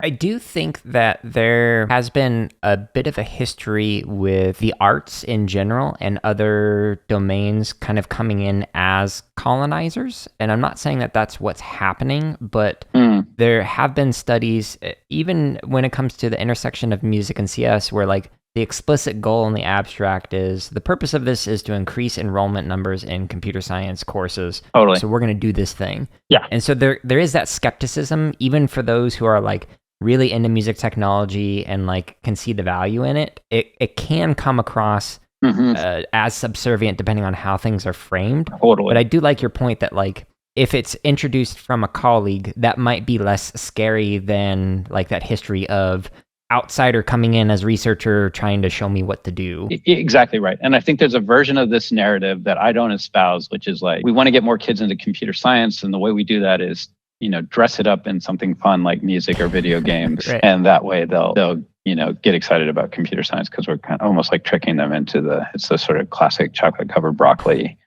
I do think that there has been a bit of a history with the arts in general and other domains kind of coming in as colonizers. And I'm not saying that that's what's happening, but there have been studies, even when it comes to the intersection of music and CS, where like the explicit goal in the abstract is the purpose of this is to increase enrollment numbers in computer science courses. Totally. So we're going to do this thing. Yeah. And so there is that skepticism, even for those who are like really into music technology and like can see the value in it. It can come across as subservient depending on how things are framed. Totally. But I do like your point that like if it's introduced from a colleague, that might be less scary than like that history of outsider coming in as researcher trying to show me what to do. Exactly right. And I think there's a version of this narrative that I don't espouse, which is like, we want to get more kids into computer science. And the way we do that is, dress it up in something fun like music or video games. Right. And that way they'll get excited about computer science because we're kind of almost like tricking them into it's the sort of classic chocolate covered broccoli,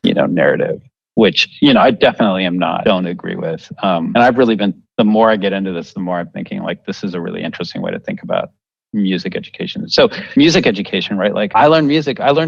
narrative, which, I definitely don't agree with. And I've really been, the more I get into this, the more I'm thinking like, this is a really interesting way to think about music education. So music education, right? Like I learned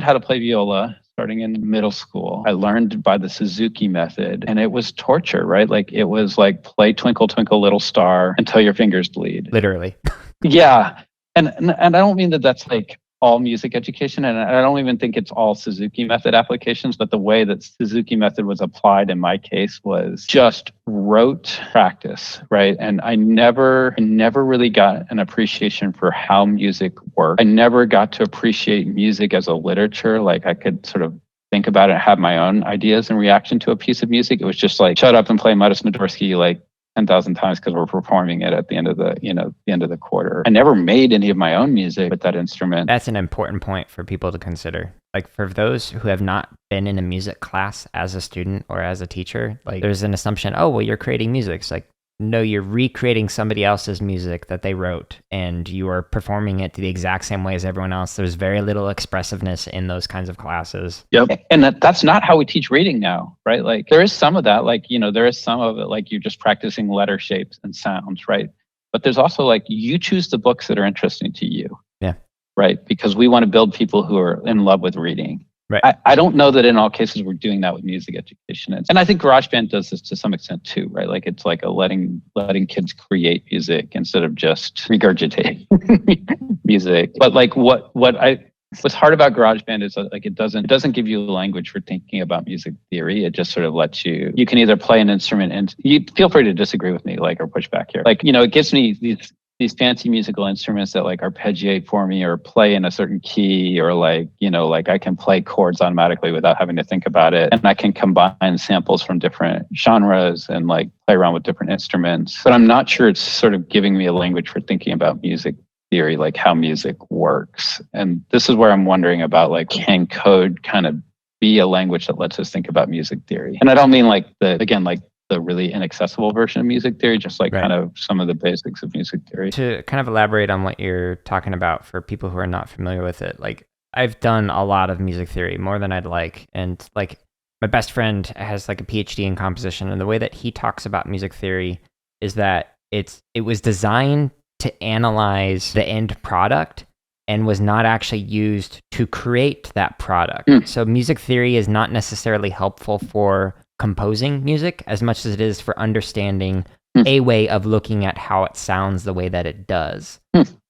how to play viola starting in middle school. I learned by the Suzuki method and it was torture, right? Like it was like play Twinkle Twinkle Little Star until your fingers bleed. Literally. Yeah. And I don't mean that that's like all music education. And I don't even think it's all Suzuki method applications, but the way that Suzuki method was applied in my case was just rote practice, right? And I never really got an appreciation for how music worked. I never got to appreciate music as a literature. Like I could sort of think about it and have my own ideas in reaction to a piece of music. It was just like, shut up and play Modest Smidorsky like 10,000 times because we're performing it at the end of the quarter. I never made any of my own music with that instrument. That's an important point for people to consider. Like for those who have not been in a music class as a student or as a teacher, like there's an assumption, oh, well, you're creating music. It's like, no, you're recreating somebody else's music that they wrote and you are performing it the exact same way as everyone else. There's very little expressiveness in those kinds of classes. Yep. And that's not how we teach reading now, right? Like there is some of that, like, there is some of it, like you're just practicing letter shapes and sounds, right? But there's also like, you choose the books that are interesting to you. Yeah. Right. Because we want to build people who are in love with reading. Right. I don't know that in all cases we're doing that with music education. And I think GarageBand does this to some extent too, right? Like it's like a letting kids create music instead of just regurgitate music. But like what's hard about GarageBand is like it doesn't give you a language for thinking about music theory. It just sort of lets you can either play an instrument and you feel free to disagree with me, like, or push back here. Like, it gives me these fancy musical instruments that like arpeggiate for me or play in a certain key or like I can play chords automatically without having to think about it. And I can combine samples from different genres and like play around with different instruments. But I'm not sure it's sort of giving me a language for thinking about music theory, like how music works. And this is where I'm wondering about like, can code kind of be a language that lets us think about music theory? And I don't mean like the really inaccessible version of music theory, just like kind of some of the basics of music theory. To kind of elaborate on what you're talking about for people who are not familiar with it, like I've done a lot of music theory, more than I'd like. And like my best friend has like a Ph.D. in composition. And the way that he talks about music theory is that it was designed to analyze the end product and was not actually used to create that product. So music theory is not necessarily helpful for composing music as much as it is for understanding a way of looking at how it sounds the way that it does.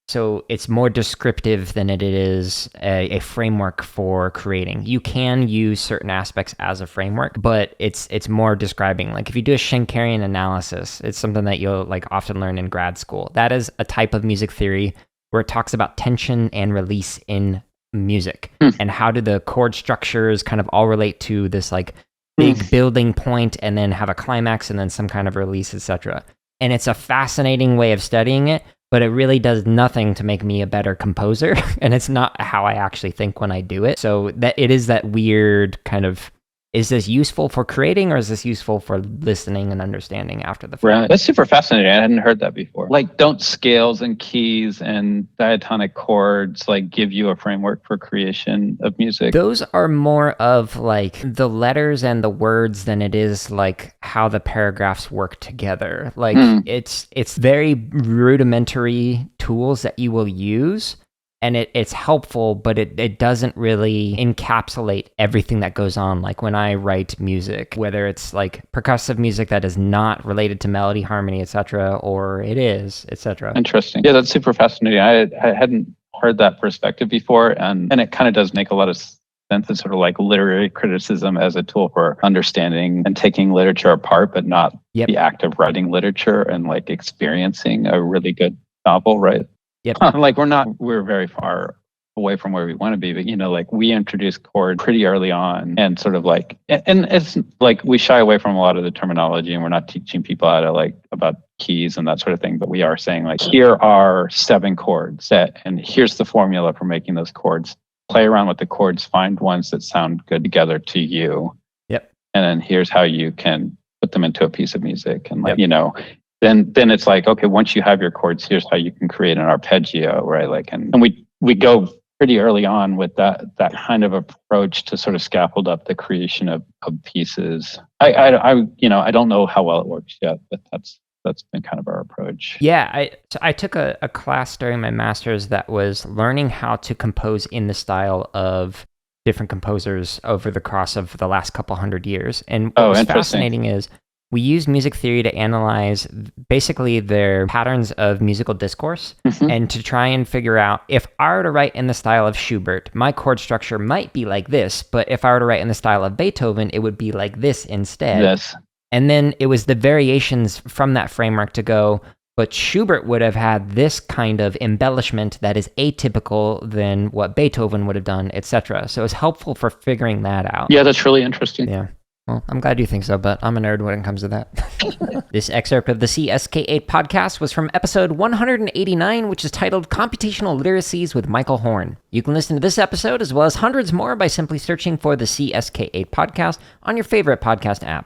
So it's more descriptive than it is a framework for creating. You can use certain aspects as a framework, but it's more describing. Like if you do a Schenkerian analysis, it's something that you'll like often learn in grad school. That is a type of music theory where it talks about tension and release in music and how do the chord structures kind of all relate to this like big building point and then have a climax and then some kind of release, etc. And it's a fascinating way of studying it, but it really does nothing to make me a better composer. And it's not how I actually think when I do it. So that it is that weird kind of, is this useful for creating or is this useful for listening and understanding after the fact? Right. That's super fascinating. I hadn't heard that before. Like, don't scales and keys and diatonic chords like give you a framework for creation of music? Those are more of like the letters and the words than it is like how the paragraphs work together. Like it's very rudimentary tools that you will use. And it's helpful, but it doesn't really encapsulate everything that goes on. Like when I write music, whether it's like percussive music that is not related to melody, harmony, etc., or it is, etc. Interesting. Yeah, that's super fascinating. I hadn't heard that perspective before, and it kind of does make a lot of sense. It's sort of like literary criticism as a tool for understanding and taking literature apart, but not the act of writing literature and like experiencing a really good novel, right? Yep. Like we're very far away from where we want to be, but like we introduced chord pretty early on, and sort of like, and it's like we shy away from a lot of the terminology, and we're not teaching people how to like about keys and that sort of thing, but we are saying like, here are 7 chords and here's the formula for making those chords. Play around with the chords, find ones that sound good together to you. Yep. And then here's how you can put them into a piece of music, and like then it's like, okay, once you have your chords, here's how you can create an arpeggio, right? Like, and we go pretty early on with that kind of approach to sort of scaffold up the creation of pieces. I don't know how well it works yet, but that's been kind of our approach. Yeah, I took a class during my master's that was learning how to compose in the style of different composers over the course of the last couple hundred years. And what was fascinating is we used music theory to analyze basically their patterns of musical discourse and to try and figure out, if I were to write in the style of Schubert, my chord structure might be like this, but if I were to write in the style of Beethoven, it would be like this instead. Yes. And then it was the variations from that framework to go, but Schubert would have had this kind of embellishment that is atypical than what Beethoven would have done, etc. So it was helpful for figuring that out. Yeah, that's really interesting. Yeah. Well, I'm glad you think so, but I'm a nerd when it comes to that. This excerpt of the CSK8 podcast was from episode 189, which is titled Computational Literacies with Michael Horn. You can listen to this episode as well as hundreds more by simply searching for the CSK8 podcast on your favorite podcast app.